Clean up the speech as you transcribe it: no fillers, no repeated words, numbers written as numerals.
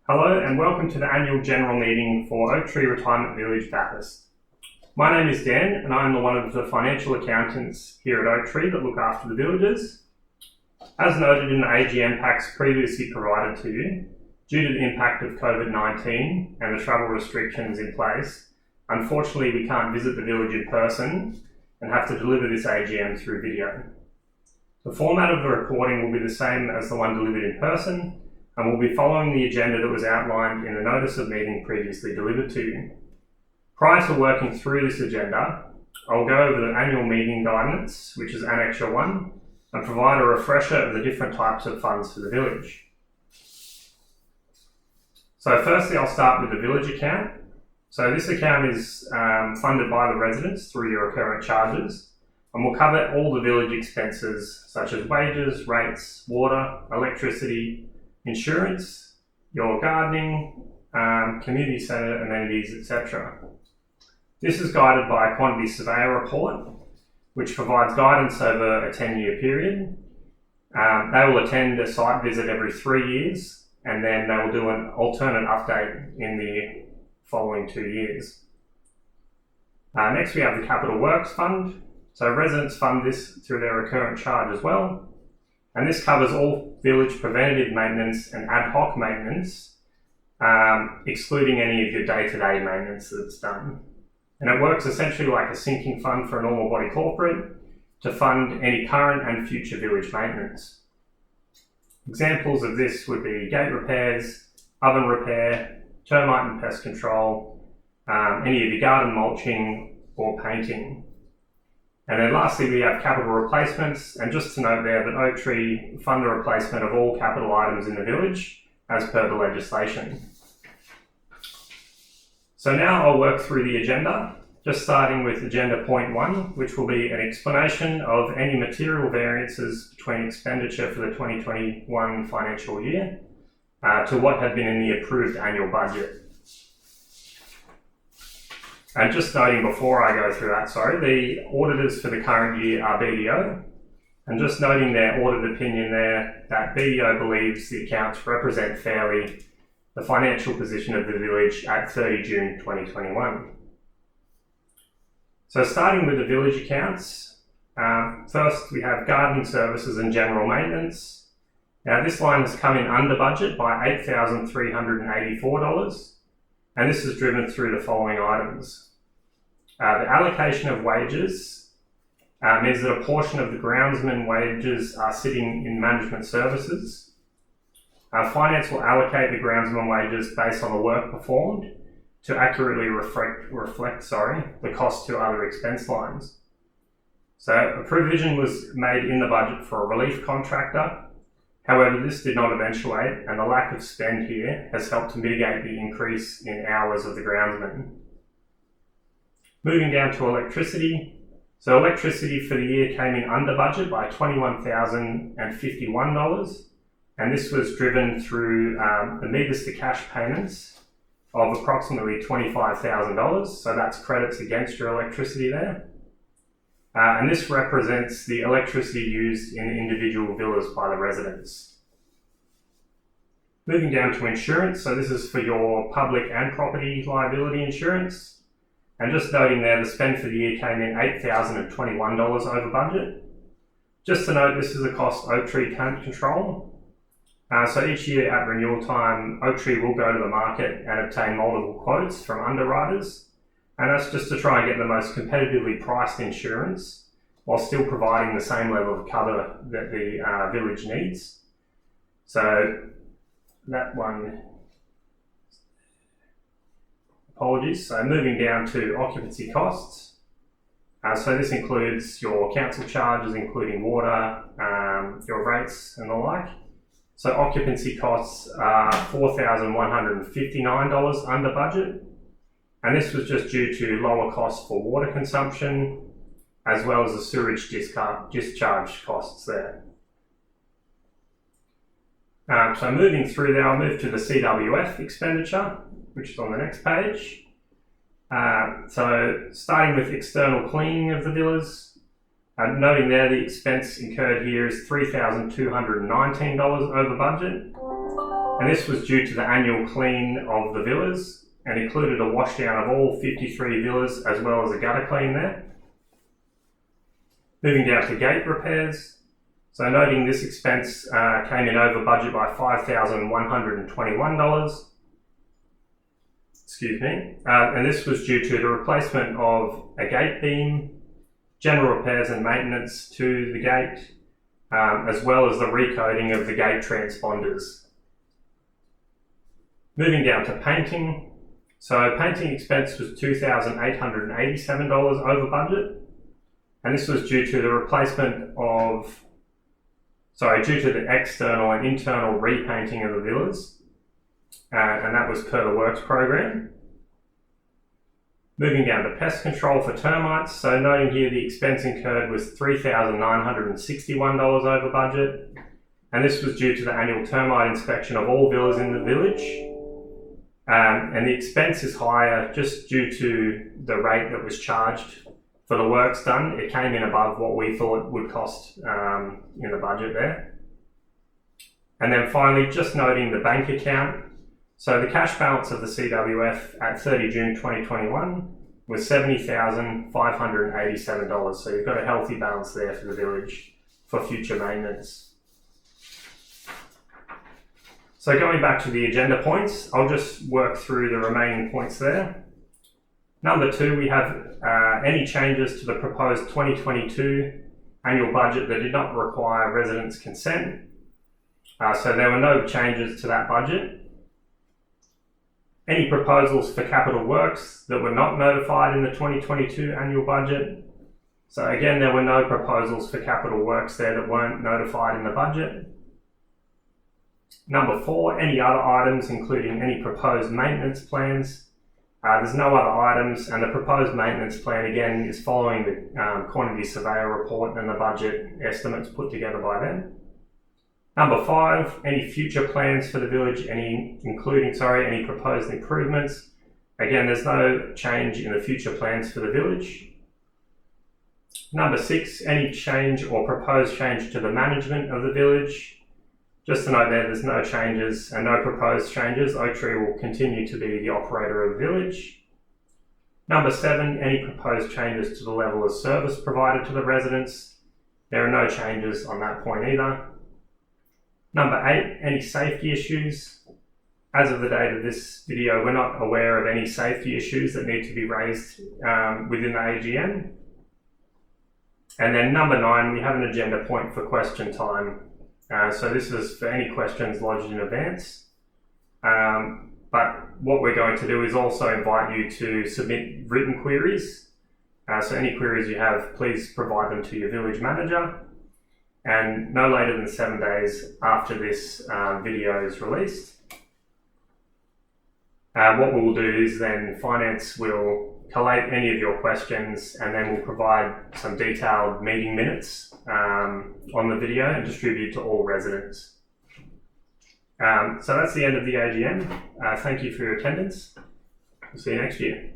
Hello and welcome to the annual general meeting for Oak Tree Retirement Village, Bathurst. My name is Dan and I am one of the financial accountants here at Oak Tree that look after the villagers. As noted in the AGM packs previously provided to you, due to the impact of COVID-19 and the travel restrictions in place, unfortunately we can't visit the village in person and have to deliver this AGM through video. The format of the recording will be the same as the one delivered in person, and we'll be following the agenda that was outlined in the notice of meeting previously delivered to you. Prior to working through this agenda, I'll go over the annual meeting guidance, which is Annexure 1, and provide a refresher of the different types of funds for the village. So firstly, I'll start with the village account. So this account is funded by the residents through your recurrent charges, and will cover all the village expenses such as wages, rates, water, electricity, insurance, your gardening, community centre amenities, etc. This is guided by a quantity surveyor report, which provides guidance over a 10-year period. They will attend a site visit every 3 years, and then they will do an alternate update in the following 2 years. Next, we have the Capital Works Fund. So residents fund this through their recurrent charge as well. And this covers all village preventative maintenance and ad hoc maintenance, excluding any of your day-to-day maintenance that's done. And it works essentially like a sinking fund for a normal body corporate to fund any current and future village maintenance. Examples of this would be gate repairs, oven repair, termite and pest control, any of your garden mulching or painting. And then lastly, we have capital replacements, and just to note there that Oak Tree fund the replacement of all capital items in the village as per the legislation. So now I'll work through the agenda, just starting with agenda point 1, which will be an explanation of any material variances between expenditure for the 2021 financial year to what had been in the approved annual budget. And just noting before I go through that, the auditors for the current year are BDO, and just noting their audit opinion there that BDO believes the accounts represent fairly the financial position of the village at 30 June 2021. So starting with the village accounts, first we have gardening services and general maintenance. Now this line has come in under budget by $8,384. And this is driven through the following items. The allocation of wages means that a portion of the groundsman wages are sitting in management services. Finance will allocate the groundsman wages based on the work performed to accurately reflect the cost to other expense lines. So a provision was made in the budget for a relief contractor. However, this did not eventuate, and the lack of spend here has helped to mitigate the increase in hours of the groundsman. Moving down to electricity. So electricity for the year came in under budget by $21,051, and this was driven through the meters to cash payments of approximately $25,000, so that's credits against your electricity there. And this represents the electricity used in individual villas by the residents. Moving down to insurance, so this is for your public and property liability insurance. And just noting there, the spend for the year came in $8,021 over budget. Just to note, this is a cost Oak Tree can't control. So each year at renewal time, Oak Tree will go to the market and obtain multiple quotes from underwriters. And that's just to try and get the most competitively priced insurance while still providing the same level of cover that the village needs. So that one, apologies. So moving down to occupancy costs. So this includes your council charges, including water, your rates and the like. So occupancy costs are $4,159 under budget. And this was just due to lower costs for water consumption, as well as the sewage discharge costs there. So moving through there, I'll move to the CWF expenditure, which is on the next page. So starting with external cleaning of the villas, noting there the expense incurred here is $3,219 over budget. And this was due to the annual clean of the villas and included a washdown of all 53 villas as well as a gutter clean there. Moving down to gate repairs. So noting this expense came in over budget by $5,121. Excuse me. And this was due to the replacement of a gate beam, general repairs and maintenance to the gate, as well as the recoating of the gate transponders. Moving down to painting. So painting expense was $2,887 over budget. And this was due to the replacement of, due to the external and internal repainting of the villas. And that was per the works program. Moving down to pest control for termites. So noting here the expense incurred was $3,961 over budget. And this was due to the annual termite inspection of all villas in the village. And the expense is higher just due to the rate that was charged for the works done. It came in above what we thought would cost in the budget there. And then finally, just noting the bank account. So the cash balance of the CWF at 30 June 2021 was $70,587. So you've got a healthy balance there for the village for future maintenance. So going back to the agenda points, I'll just work through the remaining points there. Number 2, we have any changes to the proposed 2022 annual budget that did not require residents' consent. So there were no changes to that budget. Any proposals for capital works that were not notified in the 2022 annual budget. So again, there were no proposals for capital works there that weren't notified in the budget. Number 4, any other items, including any proposed maintenance plans. There's no other items, and the proposed maintenance plan again is following the quantity surveyor report and the budget estimates put together by them. Number 5, any future plans for the village, including any proposed improvements. Again, there's no change in the future plans for the village. Number 6, any change or proposed change to the management of the village. Just to note there's no changes and no proposed changes. Oak Tree will continue to be the operator of the village. Number 7, any proposed changes to the level of service provided to the residents. There are no changes on that point either. Number 8, any safety issues. As of the date of this video, we're not aware of any safety issues that need to be raised within the AGM. And then number 9, we have an agenda point for question time. So this is for any questions lodged in advance. But what we're going to do is also invite you to submit written queries. So any queries you have, please provide them to your village manager. And no later than 7 days after this video is released. What we'll do is then finance will collate any of your questions and then we'll provide some detailed meeting minutes on the video and distribute to all residents. So that's the end of the AGM. Thank you for your attendance. We'll see you next year.